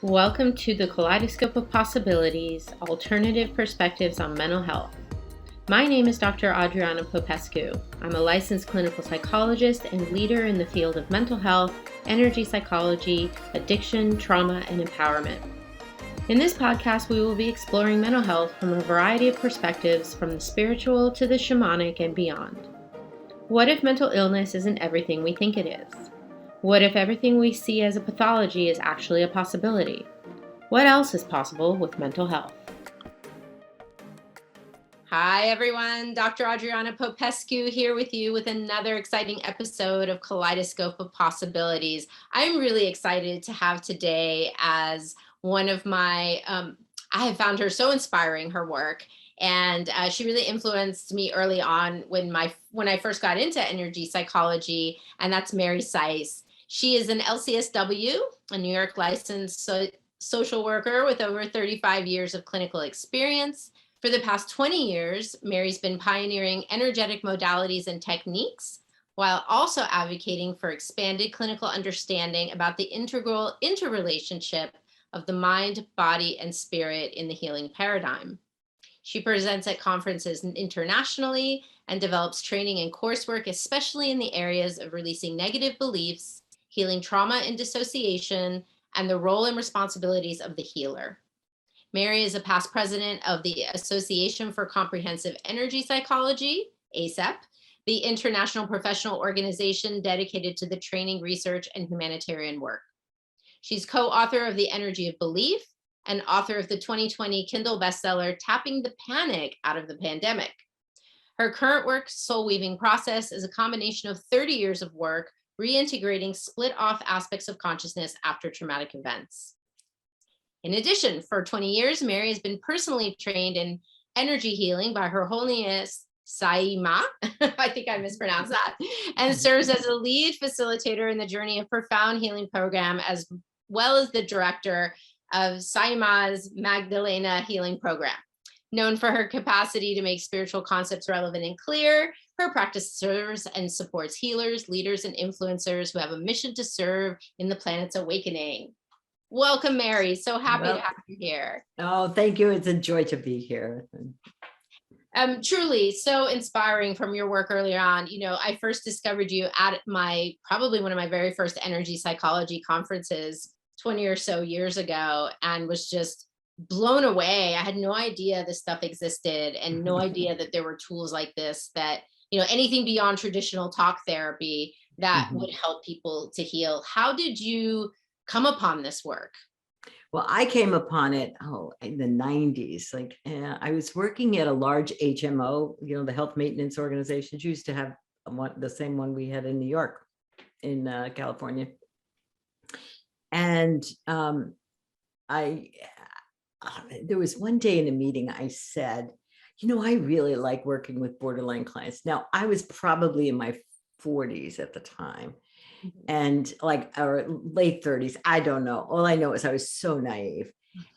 Welcome to the Kaleidoscope of Possibilities, Alternative Perspectives on Mental Health. My name is Dr. Adriana Popescu. I'm a licensed clinical psychologist and leader in the field of mental health, energy psychology, addiction, trauma, and empowerment. In this podcast, we will be exploring mental health from a variety of perspectives, from the spiritual to the shamanic and beyond. What if mental illness isn't everything we think it is? What if everything we see as a pathology is actually a possibility? What else is possible with mental health? Hi, everyone. Dr. Adriana Popescu here with you with another exciting episode of Kaleidoscope of Possibilities. I'm really excited to have today as one of my, I have found her so inspiring, her work. And she really influenced me early on when I first got into energy psychology, and that's Mary Sise. She is an LCSW, a New York licensed social worker with over 35 years of clinical experience. For the past 20 years, Mary's been pioneering energetic modalities and techniques while also advocating for expanded clinical understanding about the integral interrelationship of the mind, body, and spirit in the healing paradigm. She presents at conferences internationally and develops training and coursework, especially in the areas of releasing negative beliefs, healing trauma and dissociation, and the role and responsibilities of the healer. Mary is a past president of the Association for Comprehensive Energy Psychology, ACEP, the international professional organization dedicated to the training, research, and humanitarian work. She's co-author of The Energy of Belief and author of the 2020 Kindle bestseller, Tapping the Panic Out of the Pandemic. Her current work, Soul Weaving Process, is a combination of 30 years of work reintegrating split-off aspects of consciousness after traumatic events. In addition, for 20 years, Mary has been personally trained in energy healing by Her Holiness Saima, I think I mispronounced that, and serves as a lead facilitator in the Journey of Profound Healing program, as well as the director of Saima's Magdalena Healing Program. Known for her capacity to make spiritual concepts relevant and clear, her practice serves and supports healers, leaders, and influencers who have a mission to serve in the planet's awakening. Welcome, Mary. So happy to have you here. Oh, thank you. It's a joy to be here. Truly so inspiring from your work earlier on. You know, I first discovered you at probably one of my very first energy psychology conferences 20 or so years ago, and was just blown away. I had no idea this stuff existed and no idea that there were tools like this that, anything beyond traditional talk therapy that would help people to heal. How did you come upon this work? Well, I came upon it, in the 90s. I was working at a large HMO, the health maintenance organizations used to have the same one we had in New York, in California. And there was one day in a meeting I said, I really like working with borderline clients. Now, I was probably in my 40s at the time. And or late 30s, I don't know. All I know is I was so naive.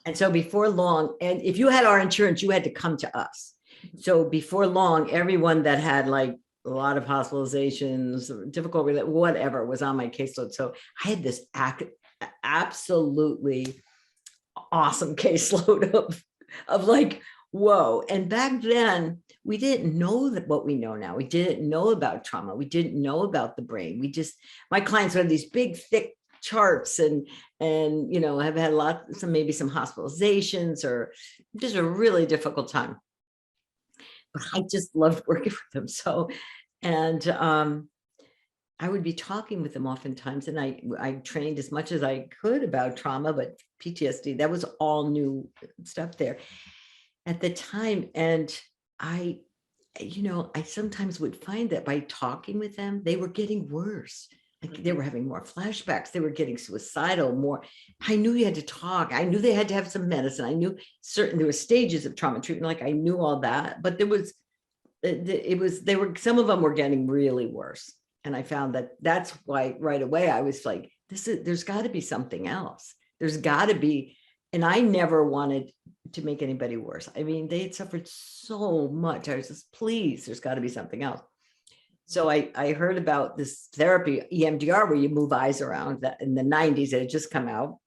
And so before long, and if you had our insurance, you had to come to us. So before long, everyone that had a lot of hospitalizations, difficult, whatever, was on my caseload. So I had this absolutely awesome caseload of whoa. And back then, we didn't know what we know now. We didn't know about trauma. We didn't know about the brain. My clients had these big, thick charts and have had maybe some hospitalizations, or just a really difficult time. But I just loved working with them. So, and I would be talking with them oftentimes, and I trained as much as I could about trauma, but PTSD, that was all new stuff there at the time. And I sometimes would find that by talking with them, they were getting worse. They were having more flashbacks. They were getting suicidal more. I knew you had to talk. I knew they had to have some medicine. I knew there were stages of trauma treatment. I knew all that, but some of them were getting really worse. And I found that's why right away I was like, there's got to be something else. There's got to be. And I never wanted to make anybody worse. I mean, they had suffered so much. I was just, please, there's got to be something else. So I heard about this therapy, EMDR, where you move eyes around, that in the 90s, it had just come out.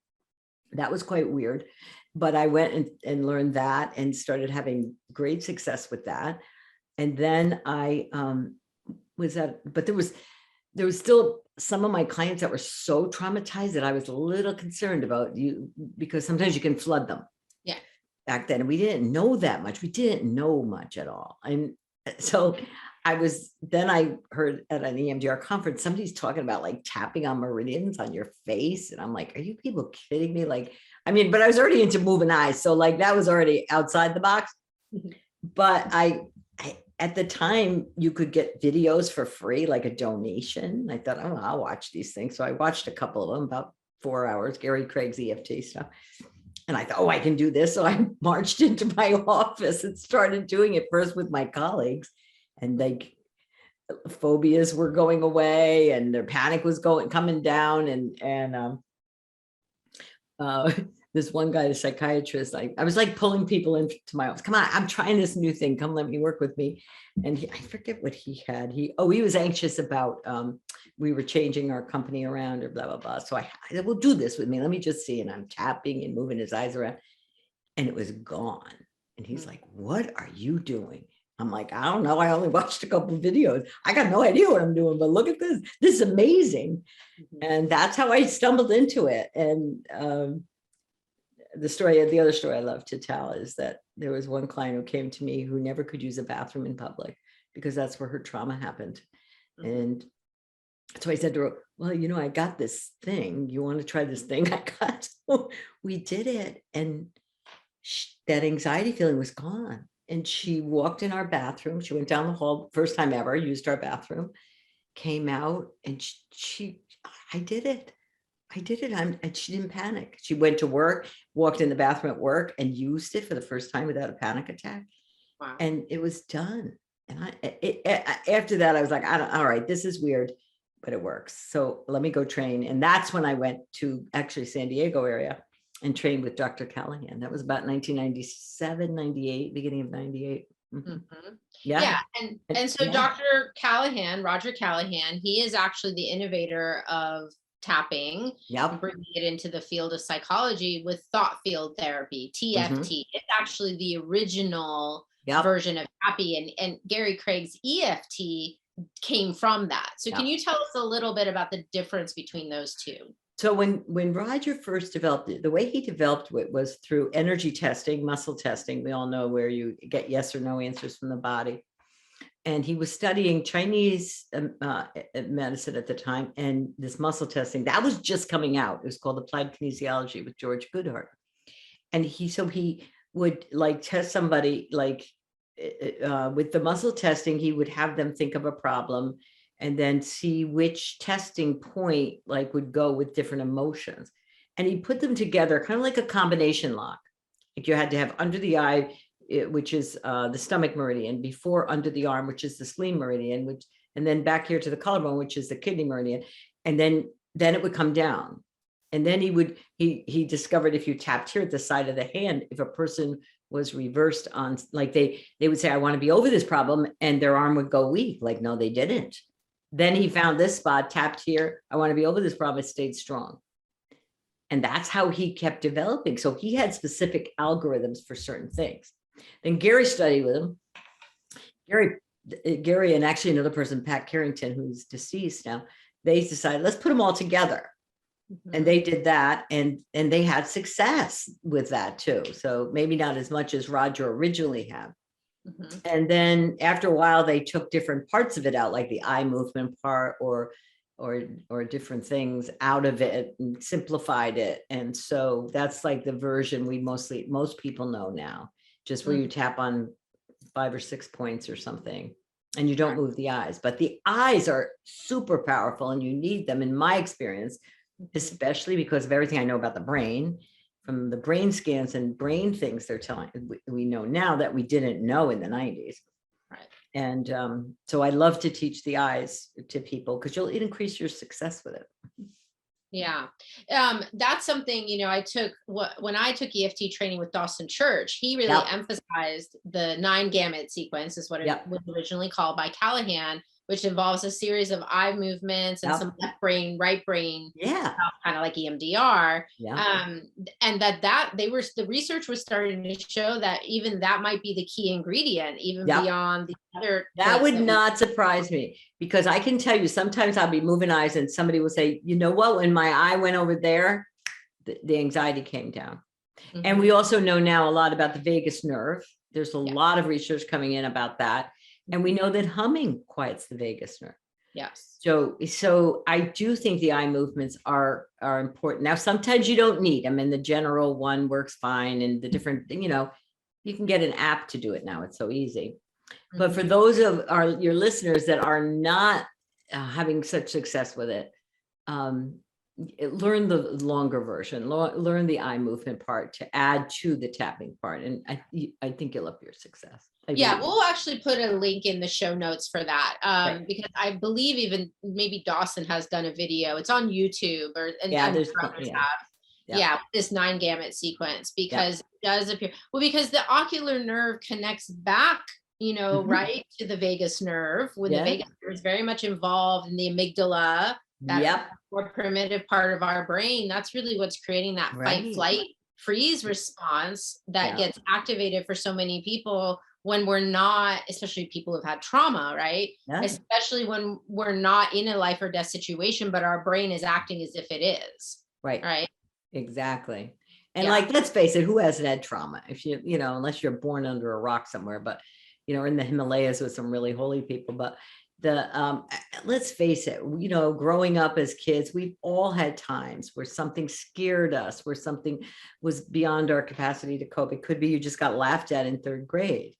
That was quite weird. But I went and learned that and started having great success with that. And then I but there was still some of my clients that were so traumatized that I was a little concerned about you, because sometimes you can flood them. Yeah. Back then, we didn't know that much. We didn't know much at all. And so I heard at an EMDR conference, somebody's talking about like tapping on meridians on your face. And I'm like, are you people kidding me? Like, I mean, but I was already into moving eyes. So like that was already outside the box. But I at the time you could get videos for free, like a donation. I thought, oh, I'll watch these things. So I watched a couple of them, about 4 hours, Craig's EFT stuff. And I thought, oh, I can do this. So I marched into my office and started doing it first with my colleagues, and like phobias were going away and their panic was coming down. And this one guy, the psychiatrist, I was like pulling people into my office. Come on, I'm trying this new thing. Come let me work with me. And I forget what he had. He was anxious about, we were changing our company around or blah, blah, blah. So I said, well, do this with me. Let me just see. And I'm tapping and moving his eyes around, and it was gone. And he's like, what are you doing? I'm like, I don't know. I only watched a couple of videos. I got no idea what I'm doing, but look at this. This is amazing. And that's how I stumbled into it. And the other story I love to tell is that there was one client who came to me who never could use a bathroom in public because that's where her trauma happened. And so I said to her, well, you know, I got this thing. You want to try this thing I got? So we did it. And that anxiety feeling was gone. And she walked in our bathroom. She went down the hall, first time ever, used our bathroom, came out, and I did it. And she didn't panic. She went to work, walked in the bathroom at work and used it for the first time without a panic attack. Wow. And it was done. And after that, I was like, all right, this is weird, but it works. So let me go train. And that's when I went to actually San Diego area and trained with Dr. Callahan. That was about 1997, 98, beginning of 98. Yeah. And so yeah. Dr. Callahan, Roger Callahan, he is actually the innovator of tapping, bringing it into the field of psychology with thought field therapy, TFT. It's actually the original version of tapping, and Gary Craig's EFT came from that. So can you tell us a little bit about the difference between those two? So when Roger first developed it, the way he developed it was through energy testing, muscle testing. We all know where you get yes or no answers from the body. And he was studying Chinese medicine at the time, and this muscle testing that was just coming out. It was called Applied Kinesiology with George Goodhart. And he would like test somebody like with the muscle testing. He would have them think of a problem and then see which testing point like would go with different emotions. And he put them together kind of like a combination lock. Like you had to have under the eye, which is the stomach meridian, before under the arm, which is the spleen meridian, and then back here to the collarbone, which is the kidney meridian. And then it would come down. And then he discovered if you tapped here at the side of the hand, if a person was reversed on, like they would say, I want to be over this problem, and their arm would go weak. Like, no, they didn't. Then he found this spot, tapped here, I want to be over this problem, it stayed strong. And that's how he kept developing. So he had specific algorithms for certain things. Then Gary studied with him. Gary and actually another person, Pat Carrington, who's deceased now, they decided, let's put them all together. And they did that, and they had success with that too. So maybe not as much as Roger originally had. And then after a while, they took different parts of it out, like the eye movement part or different things out of it and simplified it. And so that's like the version most people know now, just where you tap on 5 or 6 points or something and you don't move the eyes. But the eyes are super powerful and you need them, in my experience, especially because of everything I know about the brain, from the brain scans and brain things they're telling, we know now that we didn't know in the 90s. Right. And so I love to teach the eyes to people because you'll increase your success with it. Yeah. That's something, you know, when I took EFT training with Dawson Church, he really emphasized the 9-gamut sequence, is what it was originally called by Callahan, which involves a series of eye movements and Yep. some left brain, right brain, Yeah. kind of like EMDR. Yeah. And the research was starting to show that even that might be the key ingredient, even Yep. beyond the other. That would not surprise me, because I can tell you, sometimes I'll be moving eyes and somebody will say, you know what, when my eye went over there, the anxiety came down. Mhm. And we also know now a lot about the vagus nerve. There's a lot of research coming in about that. And we know that humming quiets the vagus nerve. Yes. So I do think the eye movements are important. Now, sometimes you don't need them, and the general one works fine. And the different, you can get an app to do it now. It's so easy. But for those of your listeners that are not having such success with it, learn the longer version, learn the eye movement part to add to the tapping part. And I think you'll have your success. Yeah, we'll actually put a link in the show notes for that, because I believe even maybe Dawson has done a video. It's on YouTube, there's others have. This 9-gamut sequence, because it does appear, because the ocular nerve connects back, right to the vagus nerve, when the vagus nerve is very much involved in the amygdala, that more primitive part of our brain. That's really what's creating that fight, flight, freeze response that gets activated for so many people when we're not, especially people who've had trauma, right? Especially when we're not in a life or death situation, but our brain is acting as if it is. Right. Exactly. And let's face it, who hasn't had trauma? If unless you're born under a rock somewhere, but in the Himalayas with some really holy people. But let's face it, growing up as kids, we've all had times where something scared us, where something was beyond our capacity to cope. It could be you just got laughed at in 3rd grade.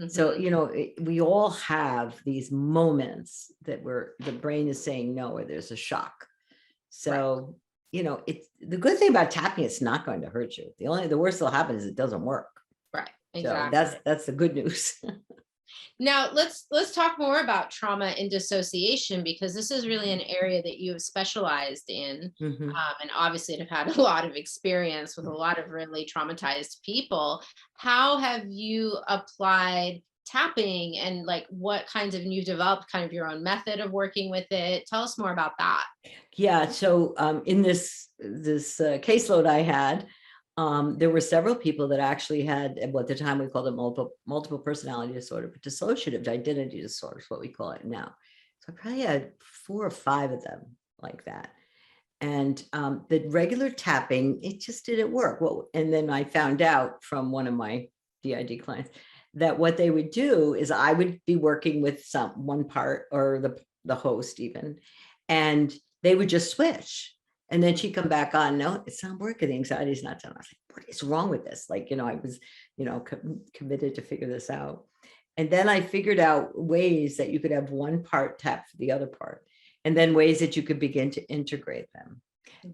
So, we all have these moments that the brain is saying no, or there's a shock. So, it's the good thing about tapping, it's not going to hurt you. The worst that'll happen is it doesn't work. Right. Exactly. So that's the good news. Now let's talk more about trauma and dissociation, because this is really an area that you have specialized in, and obviously have had a lot of experience with a lot of really traumatized people. How have you applied tapping, and what kinds of, you developed kind of your own method of working with it? Tell us more about that. Yeah. So in this caseload I had, there were several people that actually had, at the time we called it multiple personality disorder, but dissociative identity disorder is what we call it now. So I probably had 4 or 5 of them like that. And the regular tapping, it just didn't work. And then I found out from one of my DID clients that what they would do is I would be working with one part, or the host even, and they would just switch. And then she'd come back on, no, it's not working. The anxiety is not done. I was like, what is wrong with this? I was, committed to figure this out. And then I figured out ways that you could have one part tap for the other part, and then ways that you could begin to integrate them.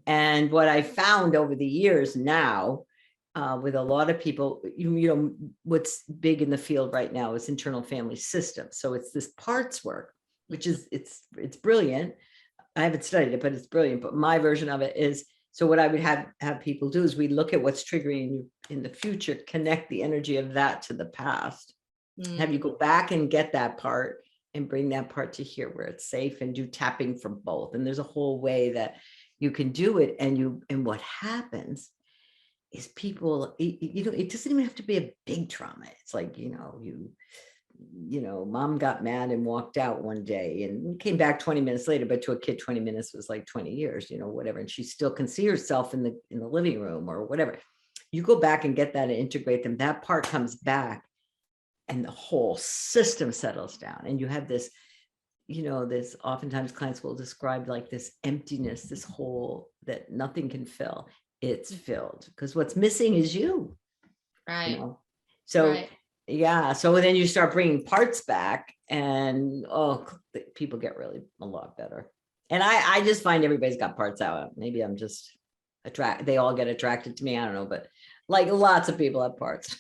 And what I found over the years now, with a lot of people, what's big in the field right now is internal family systems. So it's this parts work, which is, it's brilliant. I haven't studied it, but it's brilliant. But my version of it is, so what I would have people do is we look at what's triggering you in the future, connect the energy of that to the past, have you go back and get that part and bring that part to here where it's safe, and do tapping for both. And there's a whole way that you can do it. And what happens is people, it doesn't even have to be a big trauma. It's like, mom got mad and walked out one day and came back 20 minutes later, but to a kid, 20 minutes was like 20 years, whatever. And she still can see herself in the living room or whatever. You go back and get that and integrate them. That part comes back and the whole system settles down. And you have this, this, oftentimes clients will describe like this emptiness, this hole that nothing can fill. It's filled because what's missing is you. Right. So right. Yeah. So then you start bringing parts back, and people get really a lot better. And I just find everybody's got parts out. Maybe I'm just they all get attracted to me. I don't know, but like lots of people have parts.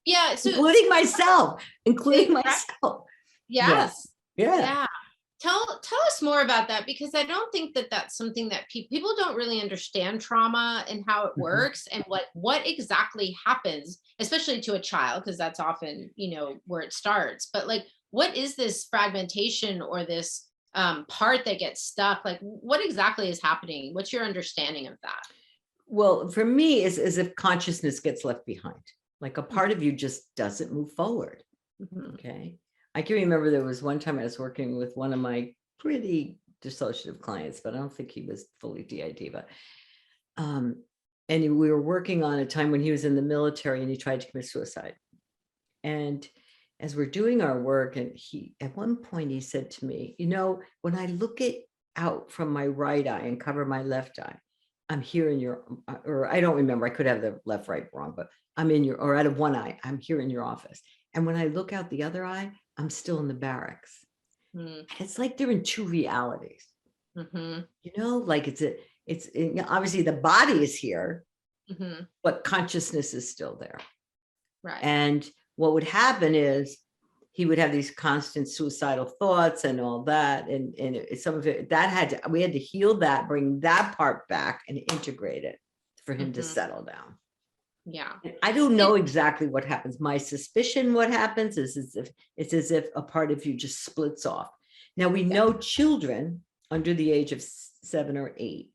Yeah. So, including myself. Yes. Yeah. Tell us more about that, because I don't think that that's something that people don't really understand trauma and how it works, and what exactly happens, especially to a child, because that's often, where it starts. But like, what is this fragmentation or this part that gets stuck? Like, what exactly is happening? What's your understanding of that? Well, for me, it's as if consciousness gets left behind. Like a part of you just doesn't move forward. Mm-hmm. Okay. I can remember there was one time I was working with one of my pretty dissociative clients, but I don't think he was fully DID, but and we were working on a time when he was in the military and he tried to commit suicide. And as we're doing our work, and he, at one point he said to me, you know, when I look out from my right eye and cover my left eye, I'm here in your, or I don't remember, I could have the left, right, wrong, but I'm in your, or out of one eye, I'm here in your office. And when I look out the other eye, I'm still in the barracks. Mm. It's like they're in two realities. Mm-hmm. You know, like it's obviously the body is here, mm-hmm. but consciousness is still there. Right. And what would happen is he would have these constant suicidal thoughts and all that. And some of it that we had to heal that, bring that part back and integrate it for him to settle down. Yeah. And I don't know exactly what happens. My suspicion, what happens is it's as if a part of you just splits off. Now we know children under the age of 7 or 8,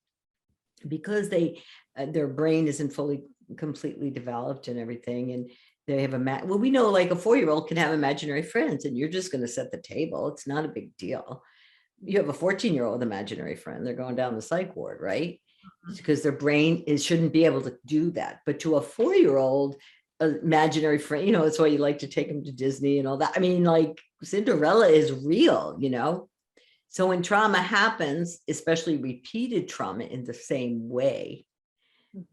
because their brain isn't fully completely developed and everything, and they have well, we know like a 4-year-old can have imaginary friends, and you're just going to set the table. It's not a big deal. You have a 14-year-old imaginary friend, they're going down the psych ward, right? Because their brain shouldn't be able to do that. But to a 4-year-old imaginary friend, you know, it's why you like to take them to Disney and all that. I mean, like Cinderella is real, you know? So when trauma happens, especially repeated trauma in the same way,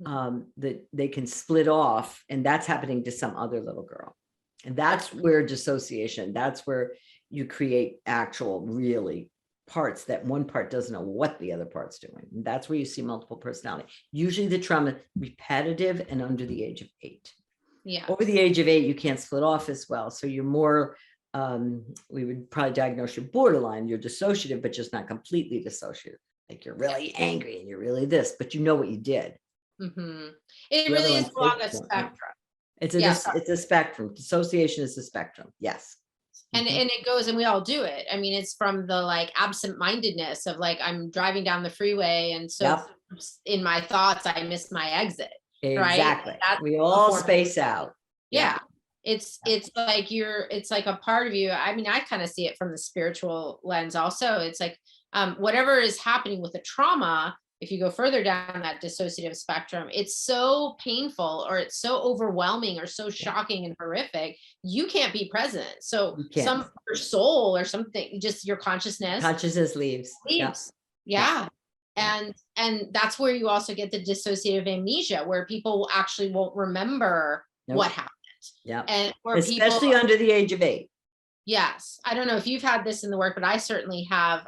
that they can split off, and that's happening to some other little girl. And that's where dissociation, that's where you create actual really parts that one part doesn't know what the other part's doing. And that's where you see multiple personality. Usually the trauma repetitive and under the age of 8. Yeah. Over the age of 8, you can't split off as well. So you're more, we would probably diagnose you're borderline, you're dissociative, but just not completely dissociative. Like you're really angry and you're really this, but you know what you did. Mm-hmm. It really is along a spectrum. It's a spectrum. Dissociation is a spectrum. Yes. And it goes, and we all do it. I mean, it's from the like absent-mindedness of like, I'm driving down the freeway, and so in my thoughts, I missed my exit. Exactly. Right? We all space out. Yeah. It's like it's like a part of you. I mean, I kind of see it from the spiritual lens also. It's like whatever is happening with the trauma, if you go further down that dissociative spectrum, it's so painful, or it's so overwhelming, or so shocking and horrific, you can't be present. So your soul or something, just your consciousness leaves. Yeah. And that's where you also get the dissociative amnesia, where people actually won't remember what happened. Yeah. And especially under the age of 8. Yes. I don't know if you've had this in the work, but I certainly have.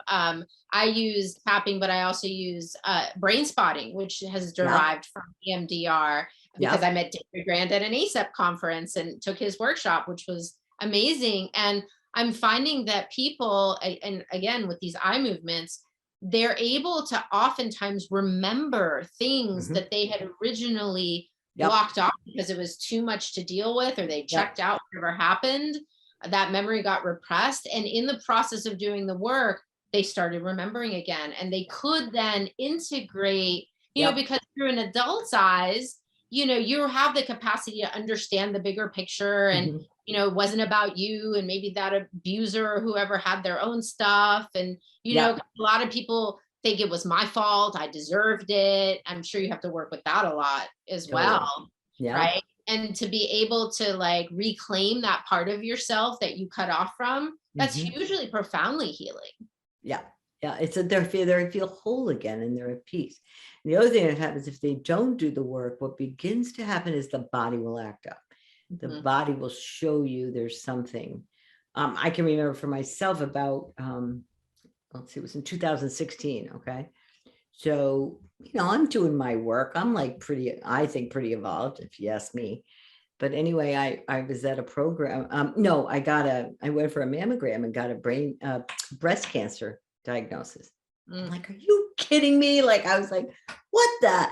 I use tapping, but I also use Brainspotting, which has derived from EMDR, because I met David Grand at an ACEP conference and took his workshop, which was amazing. And I'm finding that people, and again, with these eye movements, they're able to oftentimes remember things that they had originally blocked off because it was too much to deal with, or they checked out whatever happened. That memory got repressed. And in the process of doing the work, they started remembering again. And they could then integrate, you know, because through an adult's eyes, you know, you have the capacity to understand the bigger picture. And, you know, it wasn't about you, and maybe that abuser or whoever had their own stuff. And, you know, a lot of people think it was my fault, I deserved it. I'm sure you have to work with that a lot as well. Yeah. Right. And to be able to like reclaim that part of yourself that you cut off from, that's hugely profoundly healing. Yeah. Yeah. It's they feel whole again, and they're at peace. And the other thing that happens if they don't do the work, what begins to happen is the body will act up. The body will show you there's something. I can remember for myself about, let's see, it was in 2016. Okay. So, you know, I'm doing my work. I'm like I think pretty evolved, if you ask me. But anyway, I was at a program. I went for a mammogram and got a breast cancer diagnosis. I'm like, are you kidding me? Like, I was like, what the?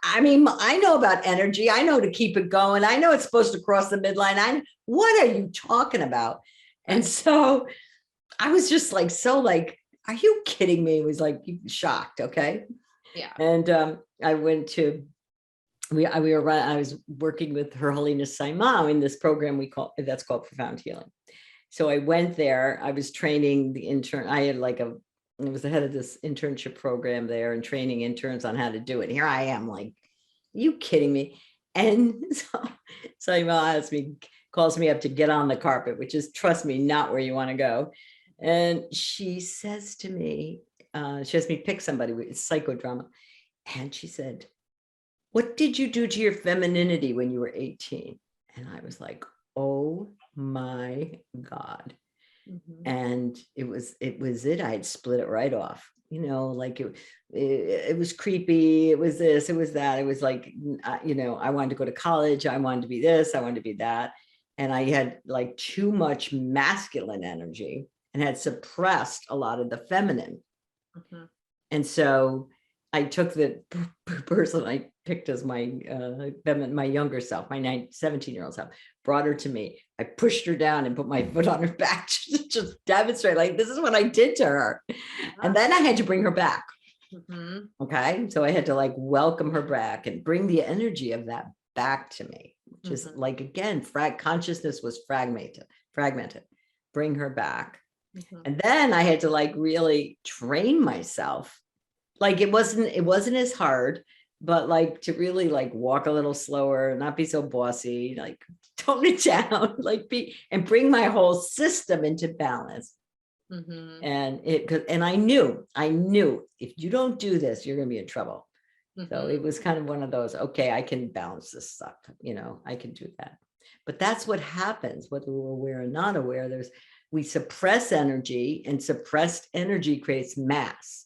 I mean, I know about energy. I know to keep it going. I know it's supposed to cross the midline. What are you talking about? And so I was just like, so like, are you kidding me? It was like shocked. Okay. Yeah. And I went to, I was working with Her Holiness Saimam in this program that's called Profound Healing. So I went there, I was training the intern. I was the head of this internship program there and training interns on how to do it. Here I am like, are you kidding me? And so Saimam calls me up to get on the carpet, which is, trust me, not where you want to go. And she says to me, she has me pick somebody with psychodrama. And she said, what did you do to your femininity when you were 18? And I was like, oh my God. And it was it. I had split it right off, like it was creepy. It was this, it was that. It was like, I wanted to go to college. I wanted to be this, I wanted to be that. And I had like too much masculine energy and had suppressed a lot of the feminine. And so I took the person I picked as my younger self, my 17-year-old self, brought her to me. I pushed her down and put my foot on her back to just demonstrate, like, this is what I did to her. And then I had to bring her back. Okay. So I had to like welcome her back and bring the energy of that back to me, which is like, again, consciousness was fragmented, bring her back. And then I had to like really train myself. Like it wasn't as hard, but like to really like walk a little slower, not be so bossy, like tone it down, like and bring my whole system into balance. And I knew if you don't do this, you're going to be in trouble. So it was kind of one of those, okay, I can balance this stuff, I can do that. But that's what happens, whether we're aware or not aware. We suppress energy, and suppressed energy creates mass.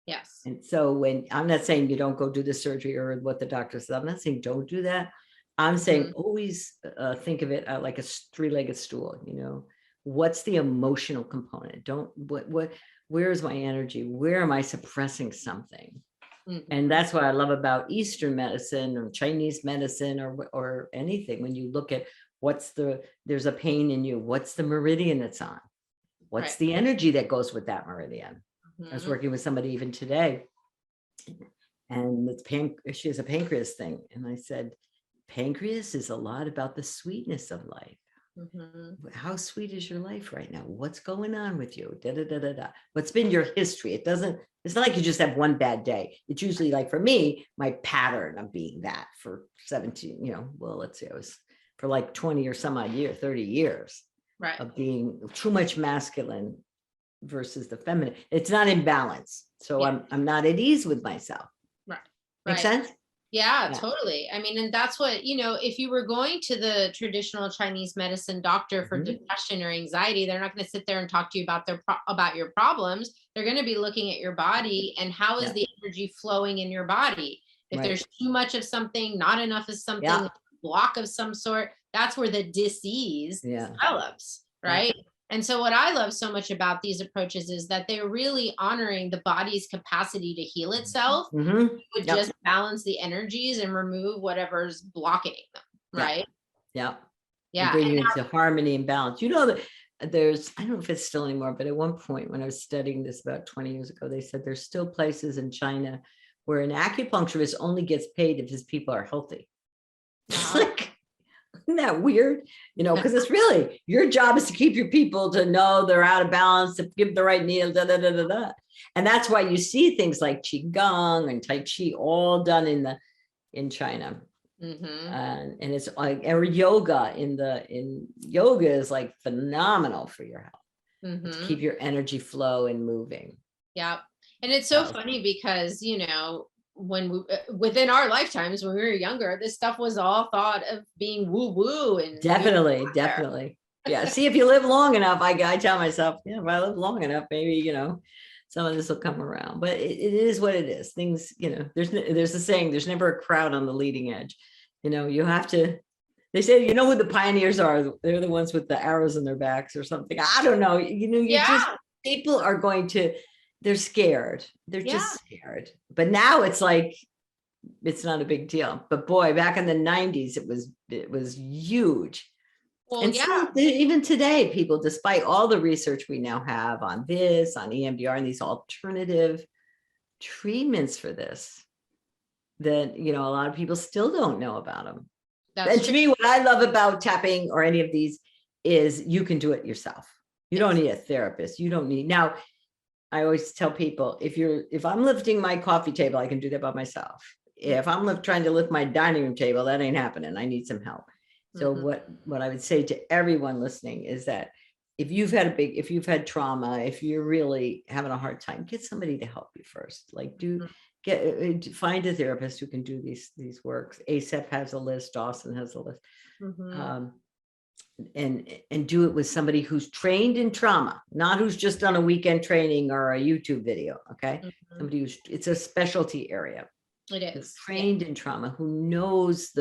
Yes. And so when I'm not saying you don't go do the surgery or what the doctor said, I'm not saying don't do that. I'm saying always think of it like a three-legged stool. What's the emotional component? Where is my energy? Where am I suppressing something? And that's what I love about Eastern medicine or Chinese medicine or anything. When you look at there's a pain in you, what's the meridian it's on? What's the energy that goes with that meridian? I was working with somebody even today, and she has a pancreas thing. And I said, pancreas is a lot about the sweetness of life. How sweet is your life right now? What's going on with you? What's been your history? It's not like you just have one bad day. It's usually like, for me, my pattern of being that for 17, let's say I was for like 20 or some odd year, 30 years of being too much masculine versus the feminine. It's not in balance. So I'm not at ease with myself. Make sense? Yeah, totally. I mean, and that's what, if you were going to the traditional Chinese medicine doctor for depression or anxiety, they're not going to sit there and talk to you about your problems. They're going to be looking at your body and how is the energy flowing in your body. If there's too much of something, not enough of something, a block of some sort, that's where the disease develops, right? And so what I love so much about these approaches is that they're really honoring the body's capacity to heal itself. Would just balance the energies and remove whatever's blocking them, right? Yeah. And bring you into harmony and balance. That I don't know if it's still anymore, but at one point when I was studying this about 20 years ago, they said there's still places in China where an acupuncturist only gets paid if his people are healthy. Like, isn't that weird? Because it's really your job is to keep your people to know they're out of balance, to give the right needle, And that's why you see things like Qigong and Tai Chi all done in China. And it's like, or yoga in yoga is like phenomenal for your health. To keep your energy flow and moving. Yeah. And it's so funny because, within our lifetimes, when we were younger, this stuff was all thought of being woo woo and definitely. Yeah. See, if you live long enough, I tell myself, if I live long enough, maybe, some of this will come around, but it is what it is. Things, there's a saying, there's never a crowd on the leading edge. You have to, they say, who the pioneers are? They're the ones with the arrows in their backs or something. I don't know. Just, people are going to, they're scared. They're just scared. But now it's like, it's not a big deal. But boy, back in the 90s, it was huge. Well, And yeah. still, even today, people, despite all the research we now have on this, on EMDR, and these alternative treatments for this, that, you know, a lot of people still don't know about them. That's And to me, what I love about tapping or any of these is you can do it yourself. You don't need a therapist. You don't need, now, I always tell people, if I'm lifting my coffee table, I can do that by myself. If I'm trying to lift my dining room table, that ain't happening. I need some help. So what I would say to everyone listening is that if you've had trauma, if you're really having a hard time, get somebody to help you first. Like find a therapist who can do these works. ACEP has a list. Dawson has a list. And do it with somebody who's trained in trauma, not who's just done a weekend training or a YouTube video. Okay. Somebody who's, it's a specialty area. It is trained in trauma, who knows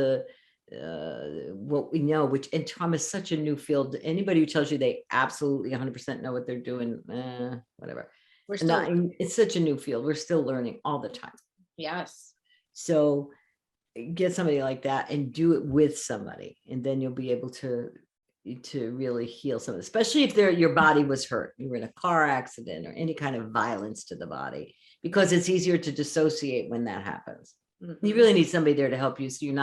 what we know, and trauma is such a new field. Anybody who tells you they absolutely 100% know what they're doing, whatever. It's such a new field. We're still learning all the time. Yes. So get somebody like that and do it with somebody, and then you'll be able to really heal something, especially if your body was hurt. You were in a car accident or any kind of violence to the body, because it's easier to dissociate when that happens. You really need somebody there to help you, so you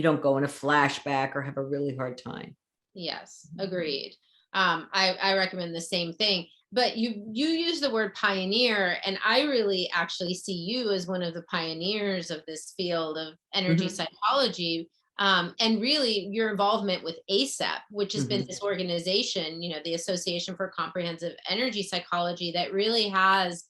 don't go in a flashback or have a really hard time. Yes, agreed. I recommend the same thing. But you use the word pioneer, and I really actually see you as one of the pioneers of this field of energy psychology. And really your involvement with ACEP, which has been this organization, you know, the Association for Comprehensive Energy Psychology, that really has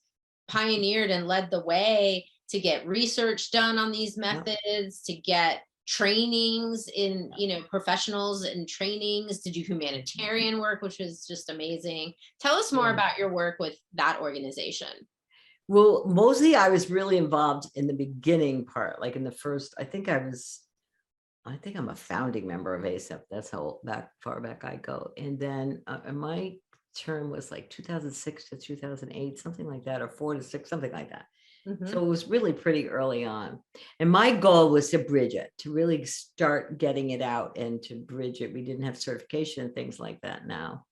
pioneered and led the way to get research done on these methods, to get trainings in, you know, professionals and trainings, to do humanitarian work, which was just amazing. Tell us more about your work with that organization. Well, mostly I was really involved in the beginning part, like in the first, I think I'm a founding member of ACEP. That's how far back I go. And then my term was like 2006 to 2008, something like that, or 4 to 6, something like that. So it was really pretty early on. And my goal was to bridge it, to really start getting it out and to bridge it. We didn't have certification and things like that now.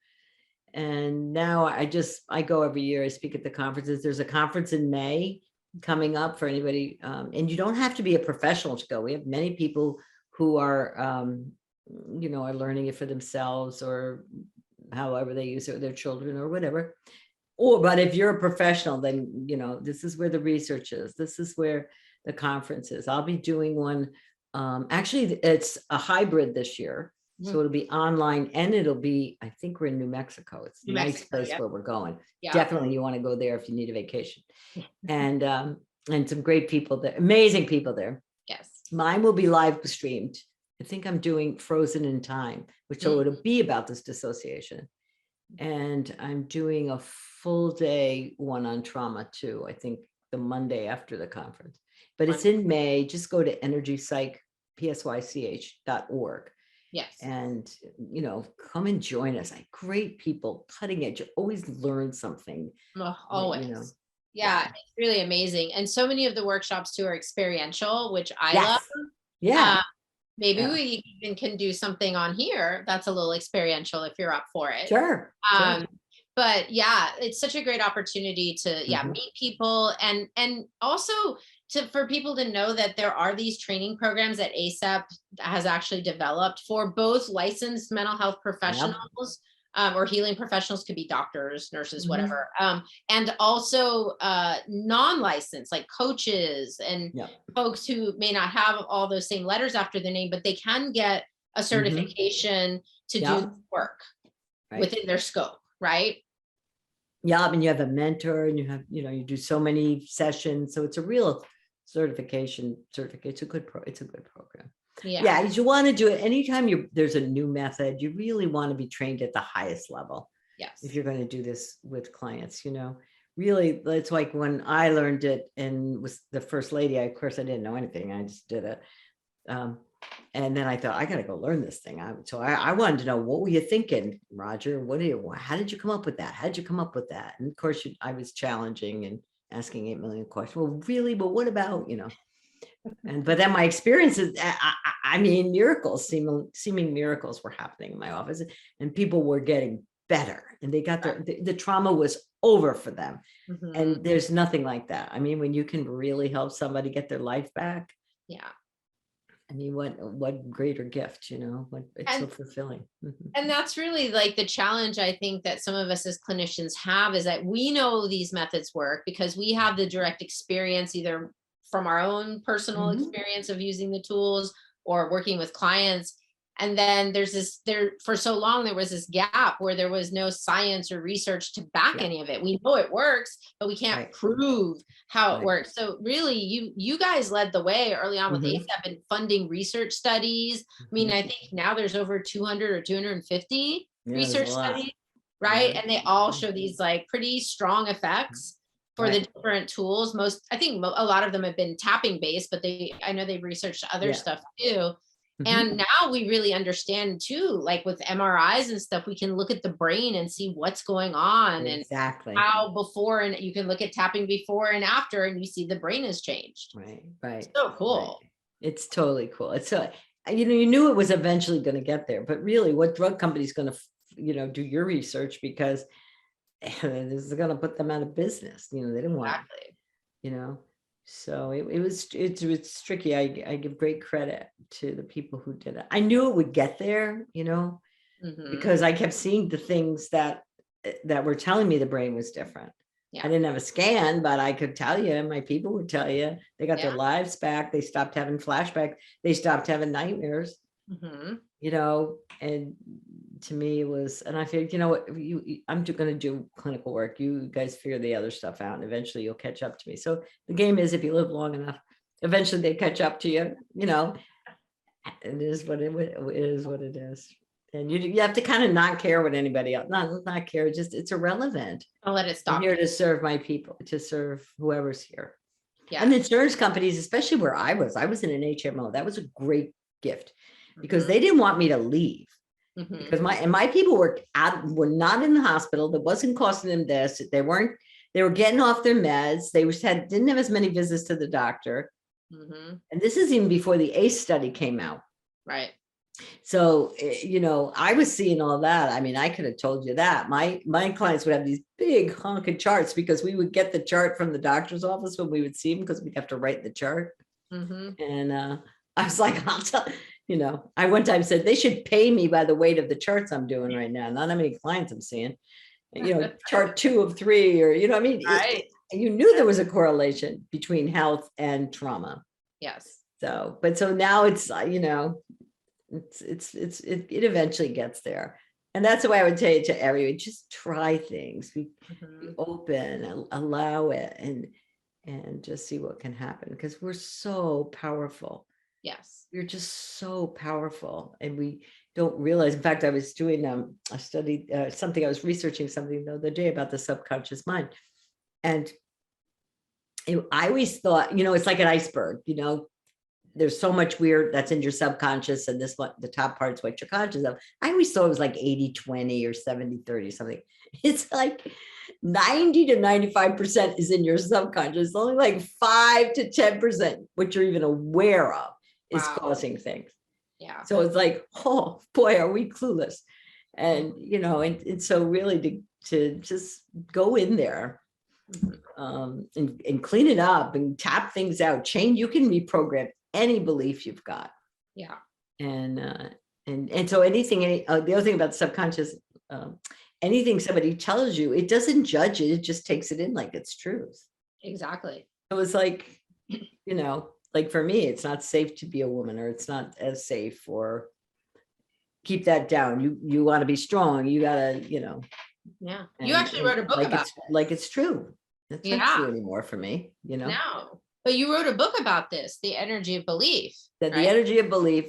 And now I go every year. I speak at the conferences. There's a conference in May coming up for anybody. And you don't have to be a professional to go. We have many people who are, you know, are learning it for themselves, or however they use it with their children or whatever. But if you're a professional, then, you know, this is where the research is. This is where the conference is. I'll be doing one. Actually, it's a hybrid this year. So it'll be online, and it'll be, I think we're in New Mexico. It's a nice place where we're going. Definitely you want to go there if you need a vacation. And some great people there, amazing people there. Yes. Mine will be live streamed. I think I'm doing Frozen in Time, which so it'll be about this dissociation. And I'm doing a full day one on trauma too, I think the Monday after the conference. But it's in May. Just go to energypsych.org. Yes. And, you know, come and join us. Like, great people, cutting edge. You always learn something. Always. You know. Yeah, it's really amazing. And so many of the workshops too are experiential, which I love. Yeah. Maybe we even can do something on here that's a little experiential if you're up for it. Sure. But yeah, it's such a great opportunity to meet people, and also for people to know that there are these training programs that ACEP has actually developed for both licensed mental health professionals, or healing professionals, could be doctors, nurses, whatever. And also non-licensed, like coaches and folks who may not have all those same letters after their name, but they can get a certification to do work within their scope, right? Yeah, I mean, you have a mentor, and you have, you know, you do so many sessions. So it's a real certification certificate. It's a good program. Yeah, you want to do it anytime there's a new method. You really want to be trained at the highest level. Yes. If you're going to do this with clients, you know, really, it's like when I learned it and was the first lady, of course, I didn't know anything. I just did it. And then I thought, I got to go learn this thing. So I wanted to know, what were you thinking, Roger? How did you come up with that? How did you come up with that? And of course, I was challenging and asking 8 million questions. Well, really, but what about, you know? But then my experiences, I mean, miracles, seeming miracles were happening in my office, and people were getting better, and they got the trauma was over for them. And there's nothing like that. I mean, when you can really help somebody get their life back. Yeah. I mean, what greater gift, it's so fulfilling. And that's really like the challenge I think that some of us as clinicians have, is that we know these methods work because we have the direct experience, either from our own personal experience of using the tools or working with clients. And then for so long, there was this gap where there was no science or research to back any of it. We know it works, but we can't prove how it works. So really, you guys led the way early on with ASAP and funding research studies. I mean, I think now there's over 200 or 250 research studies, right? And they all show these like pretty strong effects for the different tools. I think a lot of them have been tapping based, but I know they've researched other stuff too. And now we really understand too, like with MRIs and stuff, we can look at the brain and see what's going on and how before, and you can look at tapping before and after, and you see the brain has changed. Right. So cool. It's totally cool. It's so, you knew it was eventually going to get there, but really what drug company's going to, do your research, because this is going to put them out of business. They didn't want, so it's tricky. I give great credit to the people who did it. I knew it would get there, because I kept seeing the things that were telling me the brain was different. I didn't have a scan, but I could tell you, my people would tell you, they got their lives back. They stopped having flashbacks. They stopped having nightmares, and to me it was, and I figured, what, I'm going to do clinical work. You guys figure the other stuff out, and eventually you'll catch up to me. So the game is, if you live long enough, eventually they catch up to you. It is what it is. And you have to kind of not care what anybody else, not care, just it's irrelevant. I'll let it stop. I'm here to serve my people, to serve whoever's here. Yeah. And the insurance companies, especially where I was in an HMO. That was a great gift, because they didn't want me to leave. Because my people were not in the hospital. That wasn't costing them this. They were getting off their meds. They didn't have as many visits to the doctor. And this is even before the ACE study came out. Right. So, I was seeing all that. I mean, I could have told you that. My clients would have these big honking charts, because we would get the chart from the doctor's office when we would see them, because we'd have to write the chart. And I was like, I'll tell, I one time said they should pay me by the weight of the charts I'm doing right now, not how many clients I'm seeing. Chart 2 of 3, or, I mean, you knew there was a correlation between health and trauma. Yes. So now it's, it eventually gets there. And that's the way I would tell you to everyone, just try things, be open and allow it, and just see what can happen, because we're so powerful. Yes. We're just so powerful, and we don't realize. In fact, I was doing a study, I was researching something the other day about the subconscious mind. And I always thought, it's like an iceberg, there's so much weird that's in your subconscious, and the top part's what you're conscious of. I always thought it was like 80-20 or 70-30 something. It's like 90 to 95% is in your subconscious. Only like 5 to 10%, what you're even aware of, is causing things. Yeah. So it's like, oh boy, are we clueless? And, and so really to just go in there, and clean it up and tap things out, you can reprogram any belief you've got. Yeah. And so the other thing about the subconscious, anything somebody tells you, it doesn't judge it. It just takes it in like it's truth. Exactly. It was like, like for me, it's not safe to be a woman, or it's not as safe, or keep that down. You want to be strong. You gotta, Yeah. You actually wrote a book like about like it's true. That's not true anymore for me, No. But you wrote a book about this, the energy of belief. That the energy of belief,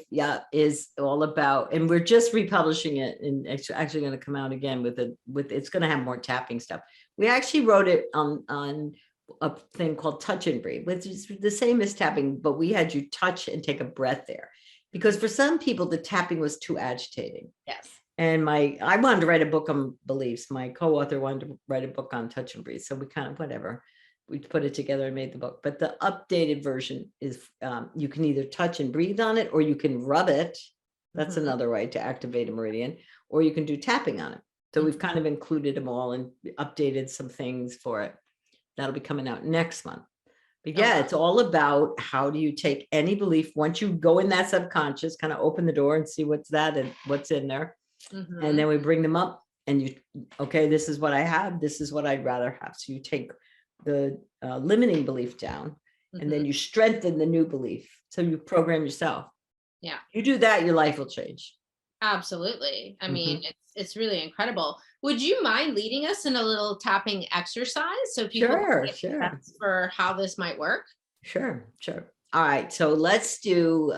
is all about, and we're just republishing it, and it's actually going to come out again with it's going to have more tapping stuff. We actually wrote it on a thing called touch and breathe, which is the same as tapping, but we had you touch and take a breath there, because for some people the tapping was too agitating. Yes. And I wanted to write a book on beliefs. My co-author wanted to write a book on touch and breathe. So we kind of, whatever. we put it together and made the book. But the updated version is you can either touch and breathe on it, or you can rub it. That's another way to activate a meridian, or you can do tapping on it. So we've kind of included them all and updated some things for it. That'll be coming out next month. But yeah, it's all about how do you take any belief, once you go in that subconscious, kind of open the door and see what's that and what's in there. And then we bring them up and you, okay, this is what I have. This is what I'd rather have. So you take the limiting belief down and then you strengthen the new belief. So you program yourself. Yeah. You do that, your life will change. Absolutely. I mean, it's really incredible. Would you mind leading us in a little tapping exercise so people can get a sense for how this might work? Sure. All right. So let's do,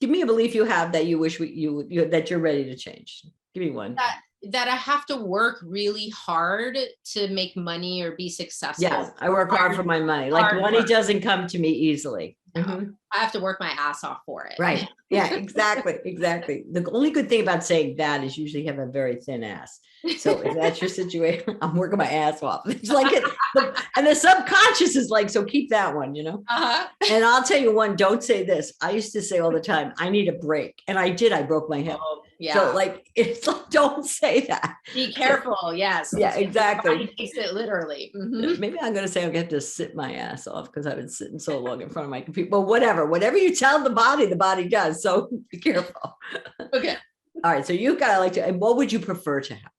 give me a belief you have that you wish that you're ready to change. Give me one. That I have to work really hard to make money or be successful. Yes, I work hard for my money. Like money doesn't come to me easily. No, I have to work my ass off for it. Right. Yeah, exactly. The only good thing about saying that is usually you have a very thin ass. So if that's your situation, I'm working my ass off. It's like it, and the subconscious is like, so keep that one, you know? And I'll tell you one, don't say this. I used to say all the time, I need a break. And I did, I broke my hip. Yeah. So like, it's like, don't say that. Be careful. Yes. Yeah, exactly. Takes it literally. Maybe I'm going to say I'm going to have to sit my ass off because I've been sitting so long in front of my computer. But whatever you tell the body does. So be careful. Okay. All right. So you've got to like to, and what would you prefer to have?